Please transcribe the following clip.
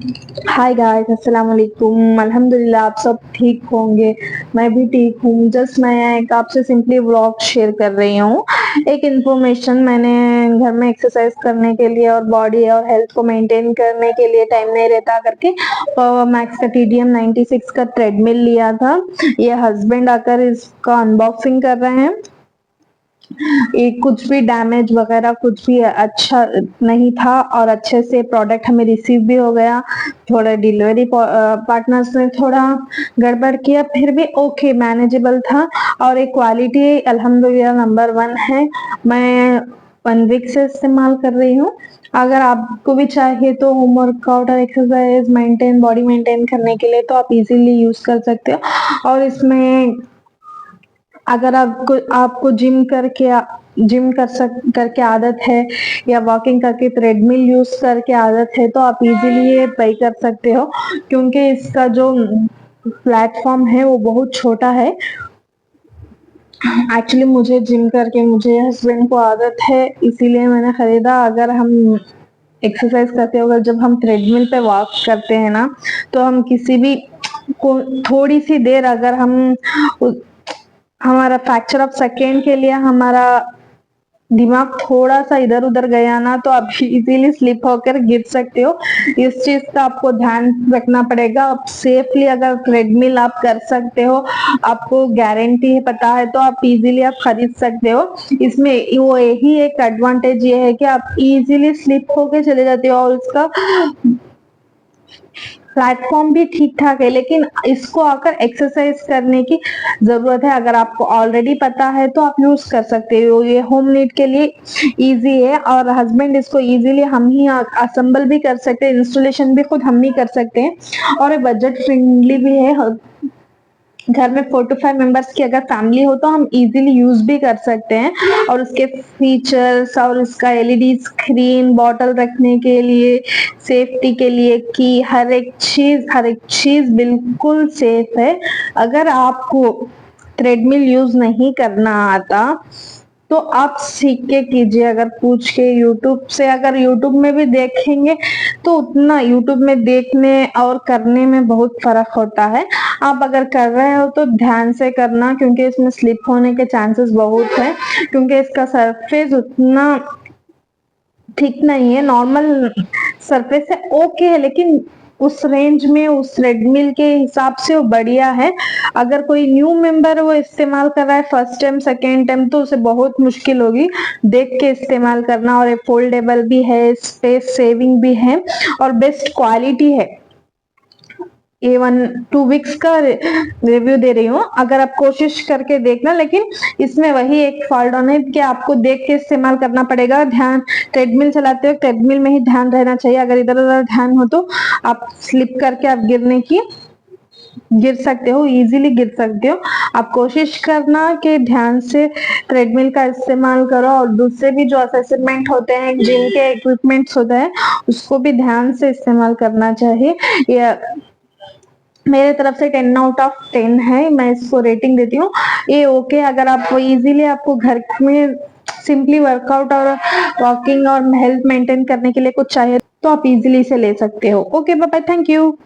Hi guys, अस्सलाम वालेकुम। अल्हम्दुलिल्लाह आप सब ठीक होंगे। मैं भी ठीक हूँ। जस्ट मैं एक आपसे सिंपली व्लॉग शेयर कर रही हूँ। एक इन्फॉर्मेशन, मैंने घर में एक्सरसाइज करने के लिए और बॉडी और हेल्थ को मेंटेन करने के लिए टाइम नहीं रहता करके पावर मैक्स का TDM 96 का ट्रेडमिल लिया था। ये हस्बैंड आकर इसका अनबॉक्सिंग कर रहे हैं। ये कुछ भी डैमेज वगैरह कुछ भी अच्छा नहीं था और अच्छे से प्रोडक्ट हमें रिसीव भी हो गया। थोड़ा डिलीवरी पार्टनर्स ने थोड़ा गड़बड़ किया, फिर भी ओके मैनेजेबल था। और ये क्वालिटी अल्हम्दुलिल्लाह नंबर 1 है। मैं 1 वीक से इस्तेमाल कर रही हूँ। अगर आपको भी चाहिए तो होम वर्कआउट और एक्सरसाइज मेंटेन बॉडी मेंटेन करने के लिए तो आप इजीली यूज कर सकते हो। और इसमें अगर आपको जिम करके आदत है या वॉकिंग करके ट्रेडमिल यूज करके आदत है तो आप इजीली ये ट्राई कर सकते हो, क्योंकि इसका जो प्लेटफॉर्म है वो बहुत छोटा है। एक्चुअली मुझे जिम करके मुझे हस्बैंड को आदत है, इसीलिए मैंने खरीदा। अगर हम एक्सरसाइज करते हो, जब हम ट्रेडमिल पे वॉक करते हैं ना, तो हम किसी भी को थोड़ी सी देर अगर हमारा फ्रैक्चर ऑफ सेकेंड के लिए हमारा दिमाग थोड़ा सा इधर उधर गया ना, तो आप इजीली स्लिप होकर गिर सकते हो। इस चीज का आपको ध्यान रखना पड़ेगा। आप सेफली अगर ट्रेडमिल आप कर सकते हो, आपको गारंटी है, पता है, तो आप इजीली आप खरीद सकते हो। इसमें वो यही एक एडवांटेज ये है कि आप इजीली स्लिप होके चले जाते हो और उसका प्लेटफॉर्म भी ठीक ठाक है, लेकिन इसको आकर एक्सरसाइज करने की जरूरत है। अगर आपको ऑलरेडी पता है तो आप यूज कर सकते हो। ये होम नीड के लिए इजी है और हस्बैंड इसको इजीली हम ही असेंबल भी कर सकते हैं, इंस्टॉलेशन भी खुद हम ही कर सकते हैं और ये बजट फ्रेंडली भी है। घर में 4 to 5 मेंबर्स की अगर फैमिली हो तो हम इजीली यूज भी कर सकते हैं। और उसके फीचर्स और उसका LED स्क्रीन, बॉटल रखने के लिए, सेफ्टी के लिए की हर एक चीज बिल्कुल सेफ है। अगर आपको ट्रेडमिल यूज नहीं करना आता तो आप सीख के कीजिए। अगर पूछ के यूट्यूब से, अगर यूट्यूब में भी देखेंगे तो उतना यूट्यूब में देखने और करने में बहुत फर्क होता है। आप अगर कर रहे हो तो ध्यान से करना, क्योंकि इसमें स्लिप होने के चांसेस बहुत है, क्योंकि इसका सरफेस उतना ठीक नहीं है। नॉर्मल सरफेस है, ओके है, लेकिन उस रेंज में उस रेडमिल के हिसाब से वो बढ़िया है। अगर कोई न्यू मेंबर वो इस्तेमाल कर रहा है फर्स्ट टाइम सेकेंड टाइम, तो उसे बहुत मुश्किल होगी देख के इस्तेमाल करना। और ये फोल्डेबल भी है, स्पेस सेविंग भी है और बेस्ट क्वालिटी है। A1 2 वीक्स का रिव्यू दे रही हूँ, अगर आप कोशिश करके देखना। लेकिन इसमें वही एक फॉल्ट ऑन है कि आपको देख के इस्तेमाल करना पड़ेगा। ध्यान ट्रेडमिल चलाते हो, ट्रेडमिल में ही ध्यान रहना चाहिए। अगर इधर उधर ध्यान हो तो आप स्लिप करके आप गिर सकते हो, इजीली गिर सकते हो। आप कोशिश करना कि ध्यान से ट्रेडमिल का इस्तेमाल करो। और दूसरे भी जो असेसमेंट होते हैं, जिम के इक्विपमेंट्स होते हैं, उसको भी ध्यान से इस्तेमाल करना चाहिए। या मेरे तरफ से 10 आउट ऑफ 10 है, मैं इसको रेटिंग देती हूँ। ये ओके। अगर आप इजीली आपको घर में सिंपली वर्कआउट और वॉकिंग और हेल्थ मेंटेन करने के लिए कुछ चाहिए तो आप इजीली इसे ले सकते हो। Okay, bye bye, thank you.